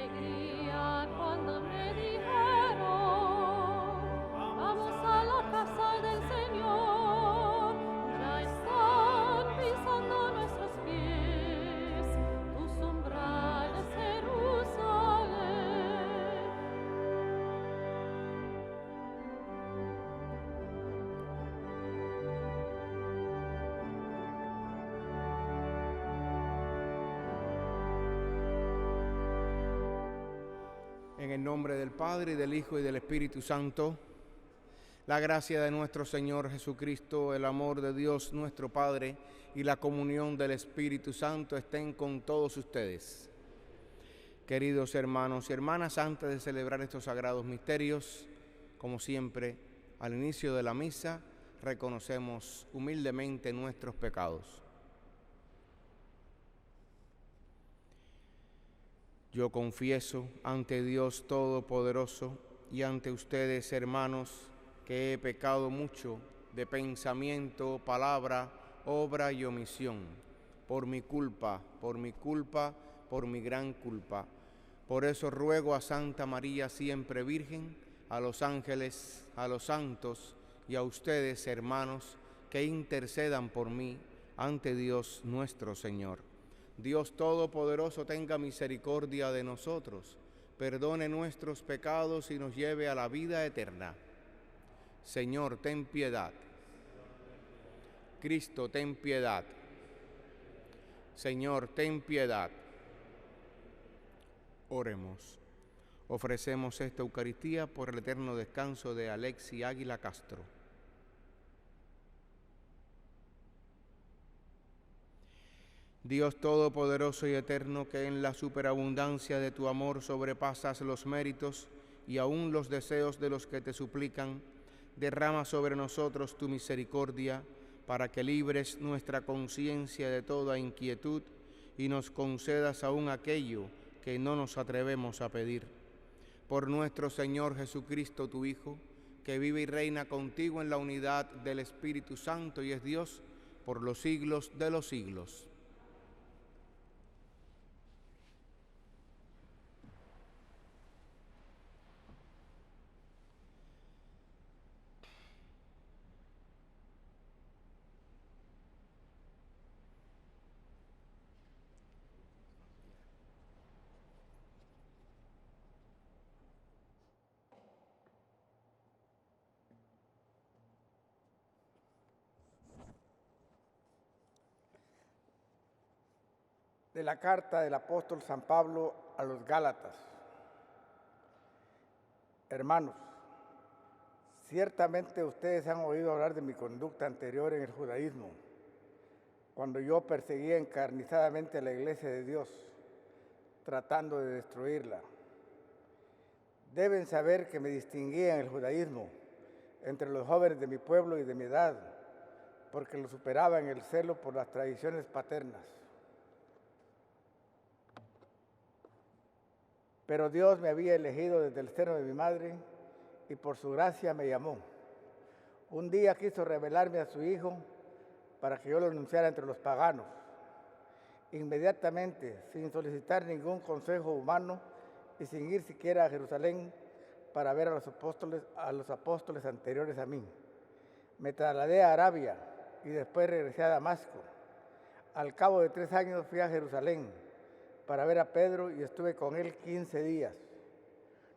alegría cuando me dijeron, vamos a la casa del Señor. Ya están pisando nuestros pies tus umbrales, Jerusalén. En el nombre del Padre, y del Hijo, y del Espíritu Santo, la gracia de nuestro Señor Jesucristo, el amor de Dios nuestro Padre y la comunión del Espíritu Santo estén con todos ustedes. Queridos hermanos y hermanas, antes de celebrar estos sagrados misterios, como siempre, al inicio de la misa, reconocemos humildemente nuestros pecados. Yo confieso ante Dios Todopoderoso y ante ustedes, hermanos, que he pecado mucho de pensamiento, palabra, obra y omisión, por mi culpa, por mi gran culpa. Por eso ruego a Santa María siempre Virgen, a los ángeles, a los santos y a ustedes, hermanos, que intercedan por mí ante Dios nuestro Señor. Dios Todopoderoso tenga misericordia de nosotros, perdone nuestros pecados y nos lleve a la vida eterna. Señor, ten piedad. Cristo, ten piedad. Señor, ten piedad. Oremos. Ofrecemos esta Eucaristía por el eterno descanso de Alexi Águila Castro. Dios Todopoderoso y Eterno, que en la superabundancia de tu amor sobrepasas los méritos y aún los deseos de los que te suplican, derrama sobre nosotros tu misericordia para que libres nuestra conciencia de toda inquietud y nos concedas aún aquello que no nos atrevemos a pedir. Por nuestro Señor Jesucristo, tu Hijo, que vive y reina contigo en la unidad del Espíritu Santo y es Dios por los siglos de los siglos. De la carta del apóstol San Pablo a los Gálatas. Hermanos, ciertamente ustedes han oído hablar de mi conducta anterior en el judaísmo, cuando yo perseguía encarnizadamente a la iglesia de Dios, tratando de destruirla. Deben saber que me distinguía en el judaísmo entre los jóvenes de mi pueblo y de mi edad, porque los superaba en el celo por las tradiciones paternas. Pero Dios me había elegido desde el seno de mi madre y por su gracia me llamó. Un día quiso revelarme a su Hijo para que yo lo anunciara entre los paganos. Inmediatamente, sin solicitar ningún consejo humano y sin ir siquiera a Jerusalén para ver a los apóstoles anteriores a mí, me trasladé a Arabia y después regresé a Damasco. Al cabo de 3 años fui a Jerusalén para ver a Pedro y estuve con él 15 días.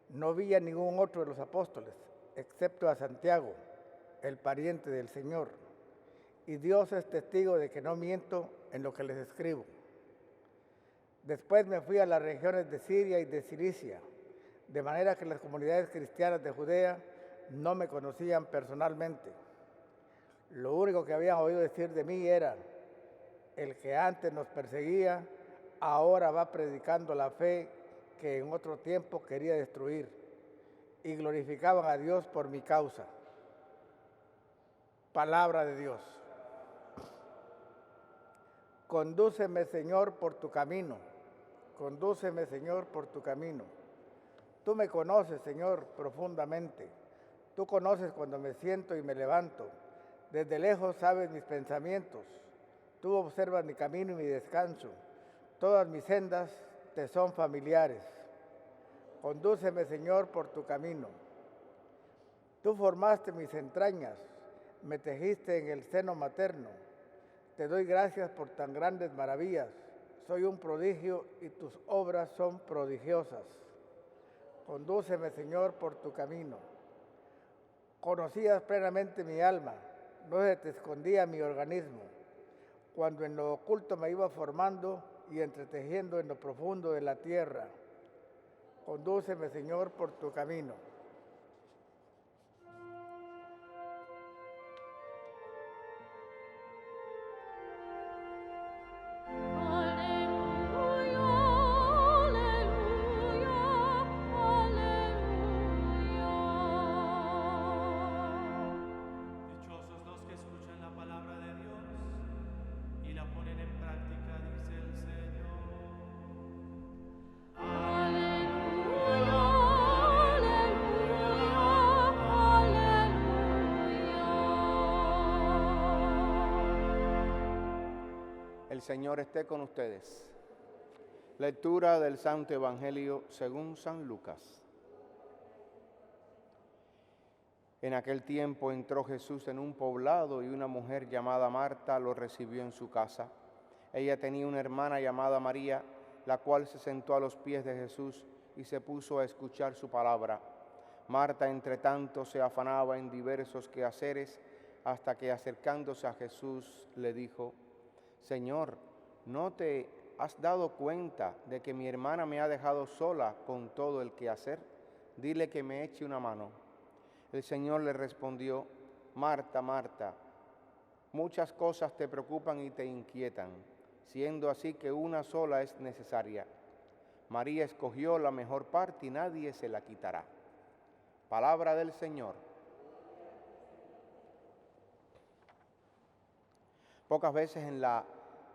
No vi a ningún otro de los apóstoles, excepto a Santiago, el pariente del Señor. Y Dios es testigo de que no miento en lo que les escribo. Después me fui a las regiones de Siria y de Cilicia, de manera que las comunidades cristianas de Judea no me conocían personalmente. Lo único que habían oído decir de mí era: el que antes nos perseguía, ahora va predicando la fe que en otro tiempo quería destruir, y glorificaban a Dios por mi causa. Palabra de Dios. Condúceme, Señor, por tu camino. Condúceme, Señor, por tu camino. Tú me conoces, Señor, profundamente. Tú conoces cuando me siento y me levanto. Desde lejos sabes mis pensamientos. Tú observas mi camino y mi descanso. Todas mis sendas te son familiares. Condúceme, Señor, por tu camino. Tú formaste mis entrañas, me tejiste en el seno materno. Te doy gracias por tan grandes maravillas. Soy un prodigio y tus obras son prodigiosas. Condúceme, Señor, por tu camino. Conocías plenamente mi alma, no se te escondía mi organismo. Cuando en lo oculto me iba formando y entretejiendo en lo profundo de la tierra. Condúceme, Señor, por tu camino. Aleluya, aleluya, aleluya. Dichosos los que escuchan la palabra de Dios y la ponen en práctica, dice el Señor. Aleluya, aleluya. El Señor esté con ustedes. Lectura del Santo Evangelio según San Lucas. En aquel tiempo entró Jesús en un poblado y una mujer llamada Marta lo recibió en su casa. Ella tenía una hermana llamada María, la cual se sentó a los pies de Jesús y se puso a escuchar su palabra. Marta, entre tanto, se afanaba en diversos quehaceres, hasta que acercándose a Jesús le dijo: Señor, ¿no te has dado cuenta de que mi hermana me ha dejado sola con todo el quehacer? Dile que me eche una mano. El Señor le respondió: Marta, Marta, muchas cosas te preocupan y te inquietan, siendo así que una sola es necesaria. María escogió la mejor parte y nadie se la quitará. Palabra del Señor. Pocas veces en la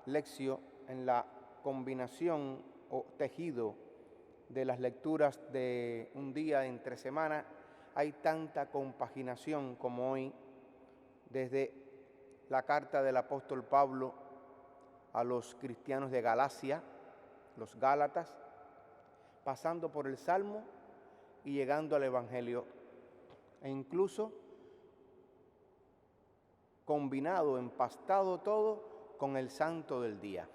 lección, en la combinación o tejido de las lecturas de un día entre semana, hay tanta compaginación como hoy, desde la carta del apóstol Pablo a los cristianos de Galacia, los Gálatas, pasando por el Salmo y llegando al Evangelio, e incluso combinado, empastado todo con el santo del día.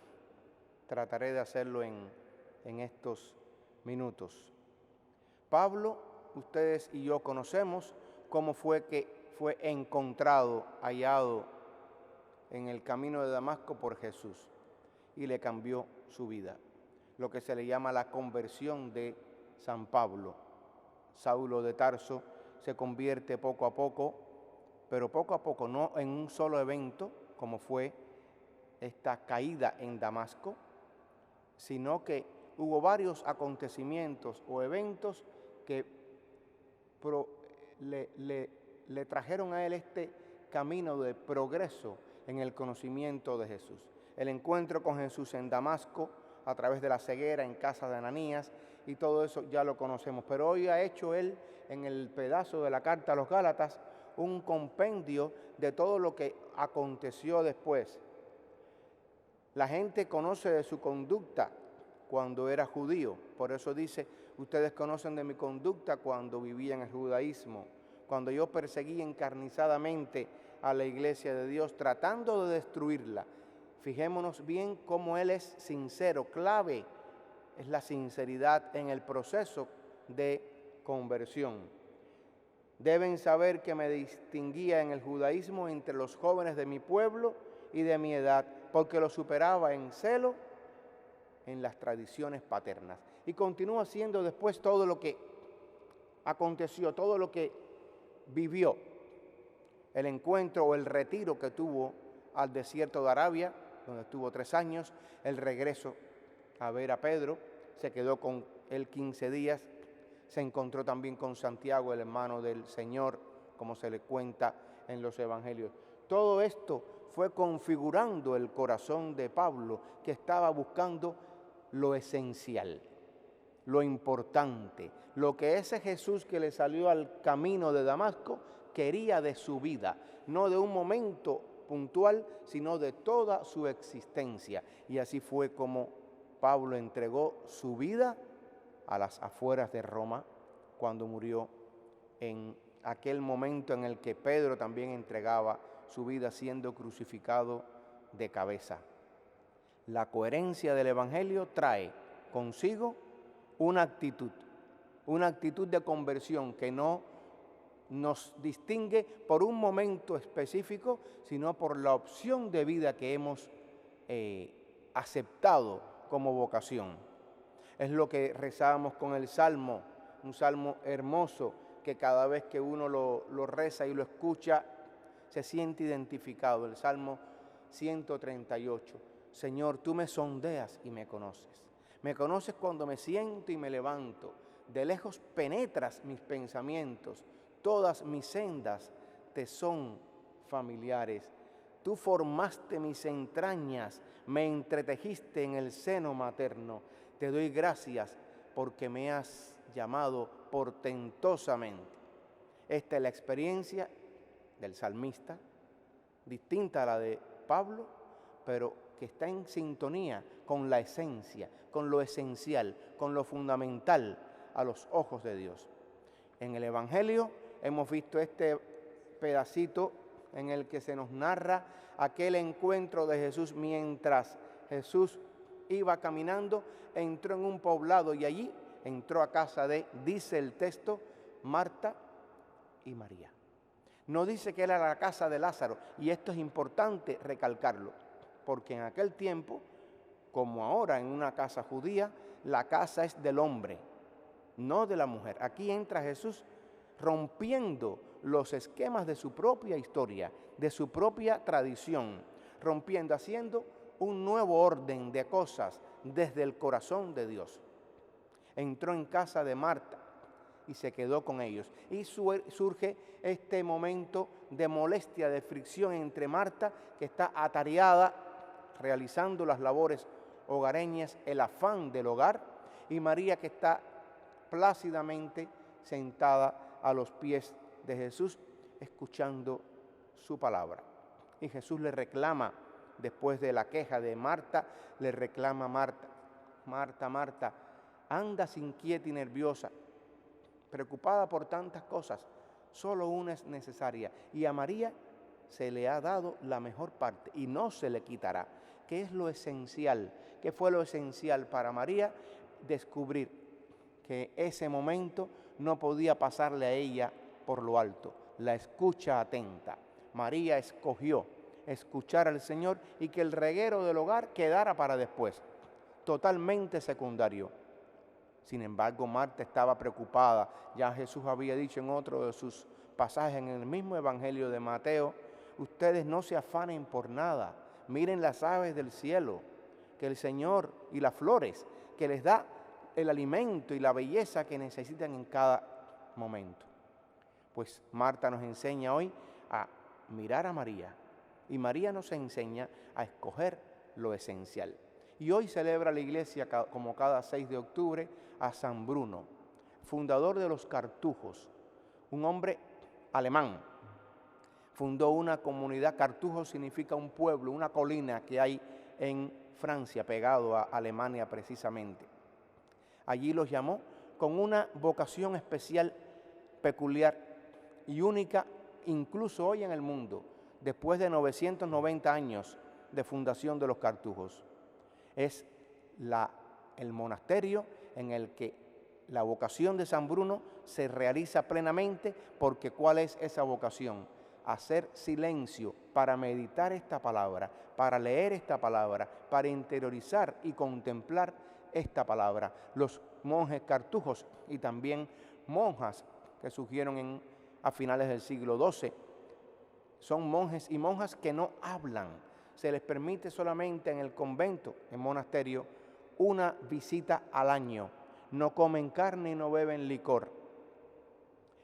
Trataré de hacerlo en estos minutos. Pablo, ustedes y yo conocemos cómo fue que fue encontrado, hallado en el camino de Damasco por Jesús y le cambió su vida. Lo que se le llama la conversión de San Pablo. Saulo de Tarso se convierte poco a poco, pero poco a poco, no en un solo evento, como fue esta caída en Damasco, sino que hubo varios acontecimientos o eventos que le trajeron a él este camino de progreso en el conocimiento de Jesús. El encuentro con Jesús en Damasco, a través de la ceguera en casa de Ananías, y todo eso ya lo conocemos. Pero hoy ha hecho él, en el pedazo de la carta a los Gálatas, un compendio de todo lo que aconteció después. La gente conoce de su conducta cuando era judío. Por eso dice: ustedes conocen de mi conducta cuando vivía en el judaísmo, cuando yo perseguí encarnizadamente a la iglesia de Dios, tratando de destruirla. Fijémonos bien cómo él es sincero. Clave es la sinceridad en el proceso de conversión. Deben saber que me distinguía en el judaísmo entre los jóvenes de mi pueblo y de mi edad, porque lo superaba en celo en las tradiciones paternas. Y continúa haciendo después todo lo que aconteció, todo lo que vivió. El encuentro o el retiro que tuvo al desierto de Arabia, donde estuvo 3 años, el regreso a ver a Pedro, se quedó con él 15 días, se encontró también con Santiago, el hermano del Señor, como se le cuenta en los evangelios. Todo esto fue configurando el corazón de Pablo, que estaba buscando lo esencial, lo importante, lo que ese Jesús que le salió al camino de Damasco quería de su vida, no de un momento puntual, sino de toda su existencia. Y así fue como Pablo entregó su vida a las afueras de Roma, cuando murió, en aquel momento en el que Pedro también entregaba su vida siendo crucificado de cabeza. La coherencia del Evangelio trae consigo una actitud de conversión que no nos distingue por un momento específico, sino por la opción de vida que hemos aceptado como vocación. Es lo que rezábamos con el Salmo, un salmo hermoso que cada vez que uno lo reza y lo escucha, se siente identificado. El Salmo 138. Señor, tú me sondeas y me conoces. Me conoces cuando me siento y me levanto. De lejos penetras mis pensamientos. Todas mis sendas te son familiares. Tú formaste mis entrañas, me entretejiste en el seno materno. Te doy gracias porque me has llamado portentosamente. Esta es la experiencia del salmista, distinta a la de Pablo, pero que está en sintonía con la esencia, con lo esencial, con lo fundamental a los ojos de Dios. En el Evangelio hemos visto este pedacito en el que se nos narra aquel encuentro de Jesús mientras Jesús iba caminando, entró en un poblado y allí entró a casa de, dice el texto, Marta y María. No dice que era la casa de Lázaro, y esto es importante recalcarlo, porque en aquel tiempo, como ahora en una casa judía, la casa es del hombre, no de la mujer. Aquí entra Jesús rompiendo los esquemas de su propia historia, de su propia tradición, rompiendo, haciendo un nuevo orden de cosas desde el corazón de Dios. Entró en casa de Marta y se quedó con ellos. Y surge este momento de molestia, de fricción entre Marta, que está atareada realizando las labores hogareñas, el afán del hogar, y María, que está plácidamente sentada a los pies de Jesús, escuchando su palabra. Y Jesús le reclama, después de la queja de Marta, le reclama a Marta: Marta, Marta, andas inquieta y nerviosa, preocupada por tantas cosas, solo una es necesaria, y a María se le ha dado la mejor parte y no se le quitará. ¿Qué es lo esencial? ¿Qué fue lo esencial para María? Descubrir que ese momento no podía pasarle a ella por lo alto. La escucha atenta. María escogió escuchar al Señor y que el reguero del hogar quedara para después, totalmente secundario. Sin embargo, Marta estaba preocupada. Ya Jesús había dicho en otro de sus pasajes en el mismo Evangelio de Mateo: ustedes no se afanen por nada, miren las aves del cielo, que el Señor, y las flores, que les da el alimento y la belleza que necesitan en cada momento. Pues Marta nos enseña hoy a mirar a María, y María nos enseña a escoger lo esencial. Y hoy celebra la Iglesia, como cada 6 de octubre, a San Bruno, fundador de los Cartujos, un hombre alemán. Fundó una comunidad. Cartujo significa un pueblo, una colina que hay en Francia, pegado a Alemania precisamente. Allí los llamó con una vocación especial, peculiar y única, incluso hoy en el mundo, después de 990 años de fundación de los Cartujos. Es el monasterio en el que la vocación de San Bruno se realiza plenamente, porque ¿cuál es esa vocación? Hacer silencio para meditar esta palabra, para leer esta palabra, para interiorizar y contemplar esta palabra. Los monjes cartujos y también monjas que surgieron a finales del siglo XII son monjes y monjas que no hablan. Se les permite solamente en el convento, en monasterio, una visita al año. No comen carne y no beben licor.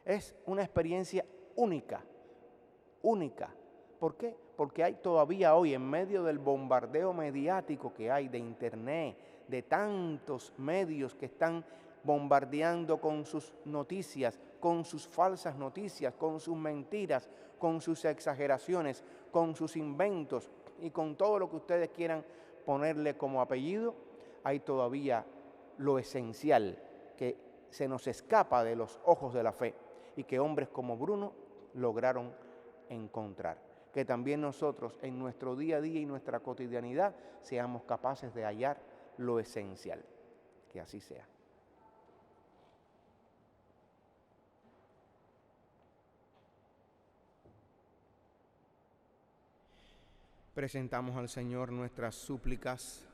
Es una experiencia única, única. ¿Por qué? Porque hay todavía hoy, en medio del bombardeo mediático que hay de internet, de tantos medios que están bombardeando con sus noticias, con sus falsas noticias, con sus mentiras, con sus exageraciones, con sus inventos y con todo lo que ustedes quieran ponerle como apellido, hay todavía lo esencial, que se nos escapa de los ojos de la fe y que hombres como Bruno lograron encontrar. Que también nosotros en nuestro día a día y nuestra cotidianidad seamos capaces de hallar lo esencial. Que así sea. Presentamos al Señor nuestras súplicas.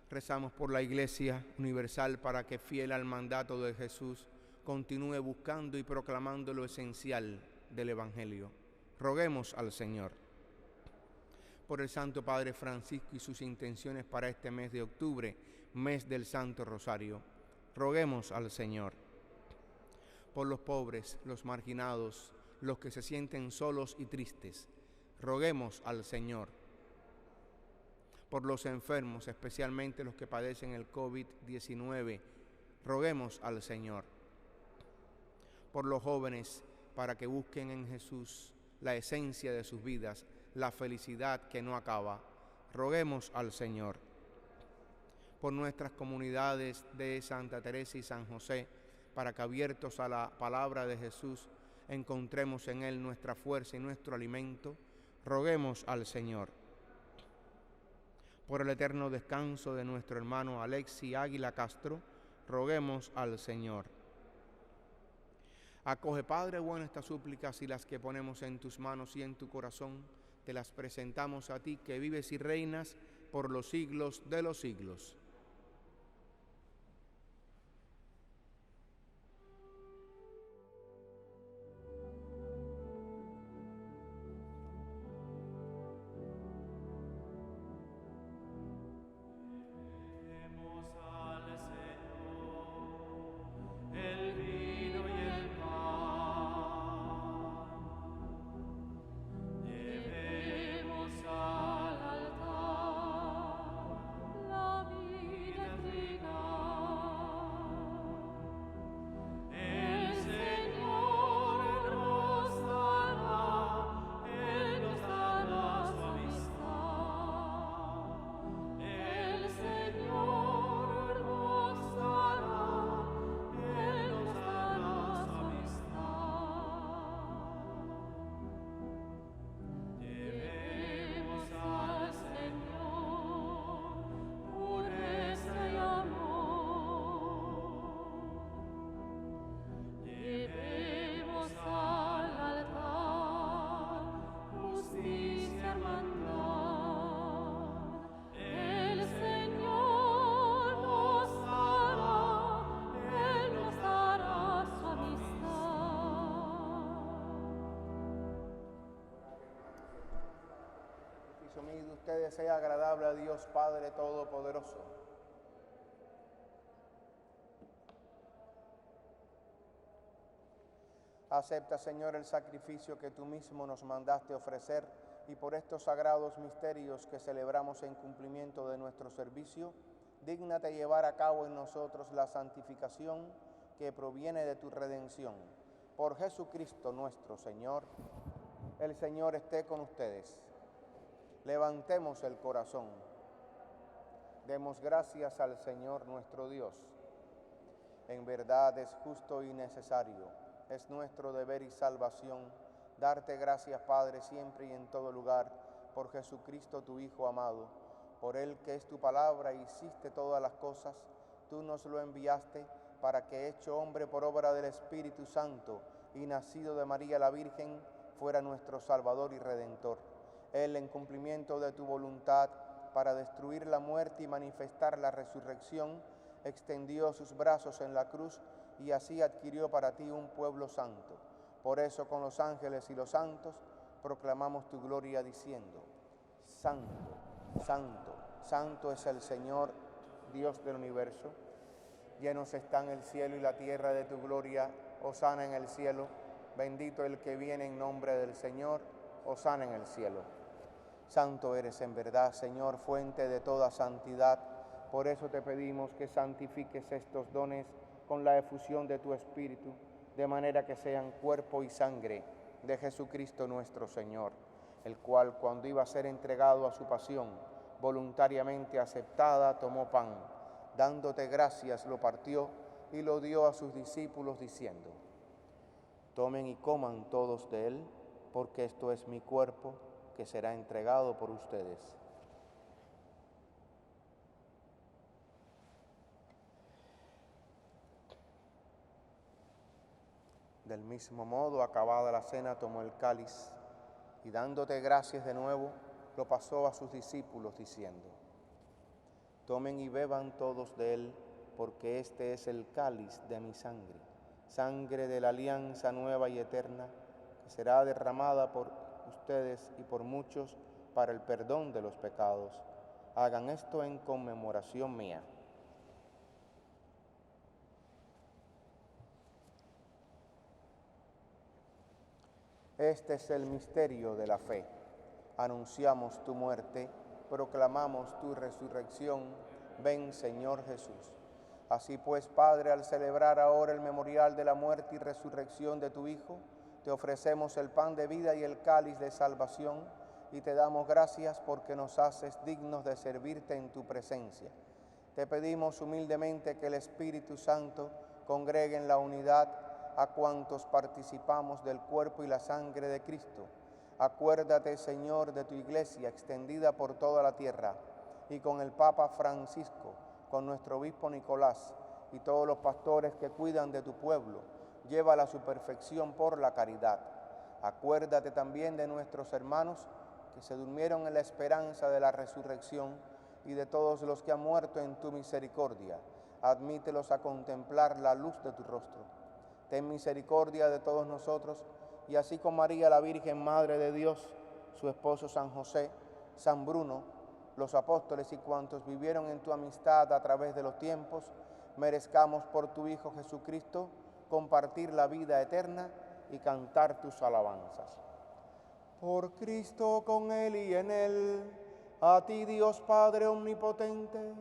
Rezamos por la Iglesia Universal para que, fiel al mandato de Jesús, continúe buscando y proclamando lo esencial del Evangelio. Roguemos al Señor. Por el Santo Padre Francisco y sus intenciones para este mes de octubre, mes del Santo Rosario, roguemos al Señor. Por los pobres, los marginados, los que se sienten solos y tristes, roguemos al Señor. Por los enfermos, especialmente los que padecen el COVID-19, roguemos al Señor. Por los jóvenes, para que busquen en Jesús la esencia de sus vidas, la felicidad que no acaba, roguemos al Señor. Por nuestras comunidades de Santa Teresa y San José, para que, abiertos a la palabra de Jesús, encontremos en Él nuestra fuerza y nuestro alimento, roguemos al Señor. Por el eterno descanso de nuestro hermano Alexis Águila Castro, roguemos al Señor. Acoge, Padre bueno, estas súplicas y las que ponemos en tus manos y en tu corazón, te las presentamos a ti, que vives y reinas por los siglos de los siglos. Demos al Señor el vino y el pan. Llevemos al altar la vida entregada. El Señor nos dará su amistad. El Señor nos dará su amistad. Llevemos al Señor pureza y amor. Llevemos al altar justicia, hermandad. El Señor nos dará su amistad. El sacrificio mío de ustedes sea agradable a Dios Padre Todopoderoso. Acepta, Señor, el sacrificio que tú mismo nos mandaste ofrecer, y por estos sagrados misterios que celebramos en cumplimiento de nuestro servicio, dígnate llevar a cabo en nosotros la santificación que proviene de tu redención. Por Jesucristo nuestro Señor. El Señor esté con ustedes. Levantemos el corazón. Demos gracias al Señor nuestro Dios. En verdad es justo y necesario, es nuestro deber y salvación, darte gracias, Padre, siempre y en todo lugar, por Jesucristo tu Hijo amado. Por Él, que es tu palabra, hiciste todas las cosas, tú nos lo enviaste para que, hecho hombre por obra del Espíritu Santo y nacido de María la Virgen, fuera nuestro Salvador y Redentor. Él, en cumplimiento de tu voluntad, para destruir la muerte y manifestar la resurrección, extendió sus brazos en la cruz y así adquirió para ti un pueblo santo. Por eso, con los ángeles y los santos, proclamamos tu gloria diciendo: Santo, santo, santo es el Señor, Dios del universo. Llenos están el cielo y la tierra de tu gloria. Hosana en el cielo. Bendito el que viene en nombre del Señor. Hosana en el cielo. Santo eres en verdad, Señor, fuente de toda santidad. Por eso te pedimos que santifiques estos dones con la efusión de tu Espíritu, de manera que sean cuerpo y sangre de Jesucristo nuestro Señor, el cual, cuando iba a ser entregado a su pasión, voluntariamente aceptada, tomó pan, dándote gracias, lo partió y lo dio a sus discípulos diciendo: tomen y coman todos de él, porque esto es mi cuerpo que será entregado por ustedes. Del mismo modo, acabada la cena, tomó el cáliz y dándote gracias de nuevo, lo pasó a sus discípulos diciendo: tomen y beban todos de él, porque este es el cáliz de mi sangre, sangre de la alianza nueva y eterna, que será derramada por ustedes y por muchos para el perdón de los pecados. Hagan esto en conmemoración mía. Este es el misterio de la fe. Anunciamos tu muerte, proclamamos tu resurrección. Ven, Señor Jesús. Así pues, Padre, al celebrar ahora el memorial de la muerte y resurrección de tu Hijo, te ofrecemos el pan de vida y el cáliz de salvación, y te damos gracias porque nos haces dignos de servirte en tu presencia. Te pedimos humildemente que el Espíritu Santo congregue en la unidad a cuantos participamos del cuerpo y la sangre de Cristo. Acuérdate, Señor, de tu Iglesia extendida por toda la tierra, y con el Papa Francisco, con nuestro obispo Nicolás y todos los pastores que cuidan de tu pueblo, llévala a su perfección por la caridad. Acuérdate también de nuestros hermanos que se durmieron en la esperanza de la resurrección y de todos los que han muerto en tu misericordia. Admítelos a contemplar la luz de tu rostro. Ten misericordia de todos nosotros, y así con María, la Virgen Madre de Dios, su esposo San José, San Bruno, los apóstoles y cuantos vivieron en tu amistad a través de los tiempos, merezcamos por tu Hijo Jesucristo compartir la vida eterna y cantar tus alabanzas. Por Cristo, con Él y en Él, a ti Dios Padre Omnipotente,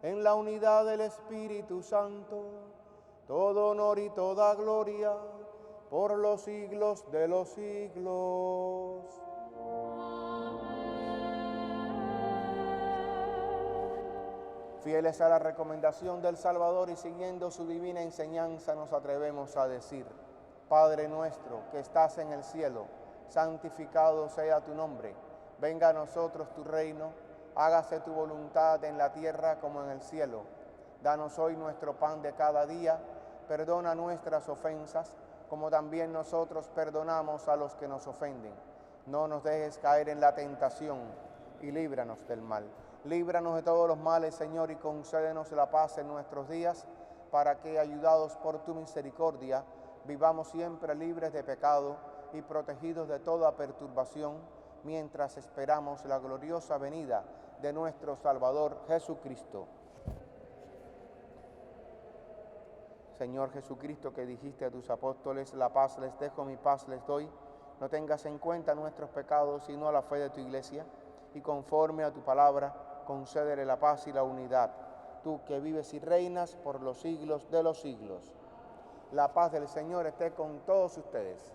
en la unidad del Espíritu Santo, todo honor y toda gloria, por los siglos de los siglos. Fieles a la recomendación del Salvador y siguiendo su divina enseñanza, nos atrevemos a decir: Padre nuestro que estás en el cielo, santificado sea tu nombre. Venga a nosotros tu reino, hágase tu voluntad en la tierra como en el cielo. Danos hoy nuestro pan de cada día, perdona nuestras ofensas, como también nosotros perdonamos a los que nos ofenden. No nos dejes caer en la tentación y líbranos del mal. Líbranos de todos los males, Señor, y concédenos la paz en nuestros días, para que, ayudados por tu misericordia, vivamos siempre libres de pecado y protegidos de toda perturbación, mientras esperamos la gloriosa venida de nuestro Salvador Jesucristo. Señor Jesucristo, que dijiste a tus apóstoles: la paz les dejo, mi paz les doy, no tengas en cuenta nuestros pecados, sino la fe de tu Iglesia, y conforme a tu palabra, concédele la paz y la unidad, tú que vives y reinas por los siglos de los siglos. La paz del Señor esté con todos ustedes.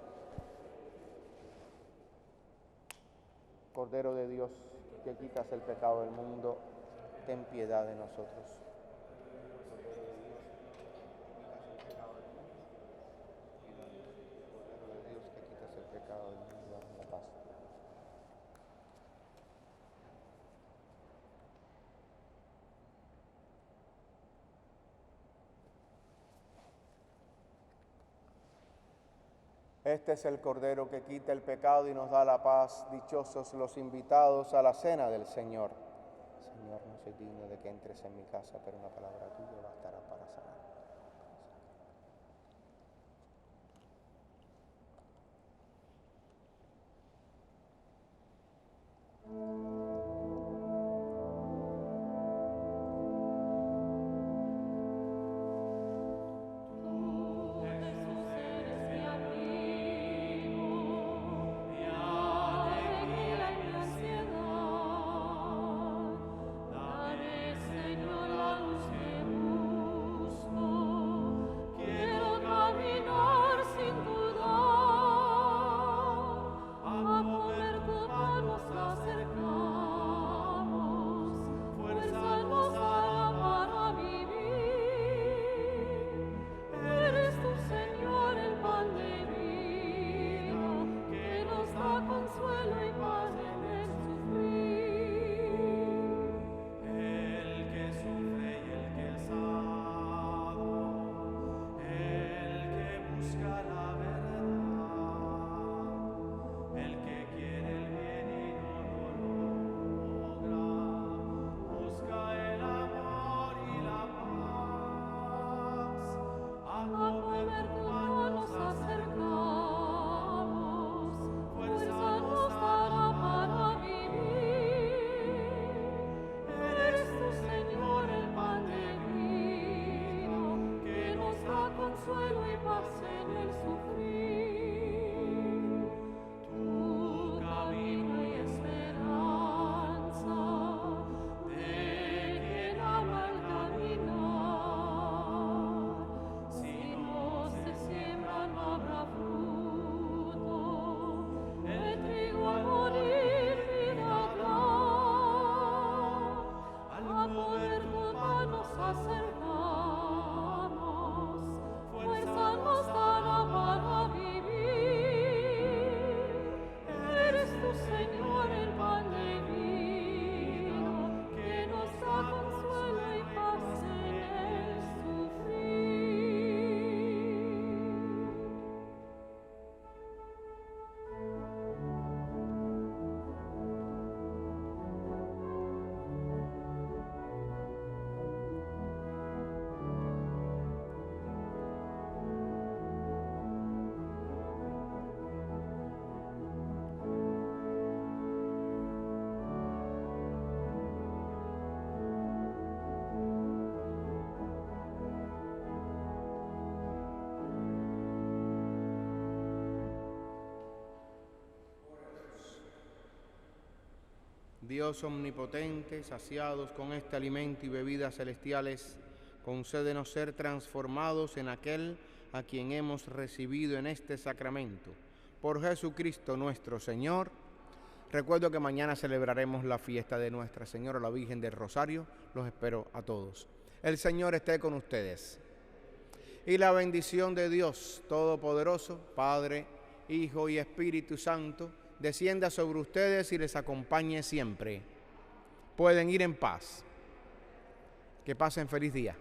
Cordero de Dios, que quitas el pecado del mundo, ten piedad de nosotros. Cordero de Dios, que quitas el pecado del mundo, danos la paz. Este es el Cordero que quita el pecado y nos da la paz. Dichosos los invitados a la cena del Señor. Señor, no soy digno de que entres en mi casa, pero una palabra tuya bastará para sanar. Jesús, eres mi amigo, mi alegría y mi ansiedad. Dame, Señor, la luz que busco. Dios omnipotente, saciados con este alimento y bebidas celestiales, concédenos ser transformados en aquel a quien hemos recibido en este sacramento. Por Jesucristo nuestro Señor. Recuerdo que mañana celebraremos la fiesta de Nuestra Señora, la Virgen del Rosario. Los espero a todos. El Señor esté con ustedes. Y la bendición de Dios Todopoderoso, Padre, Hijo y Espíritu Santo, descienda sobre ustedes y les acompañe siempre. Pueden ir en paz. Que pasen feliz día.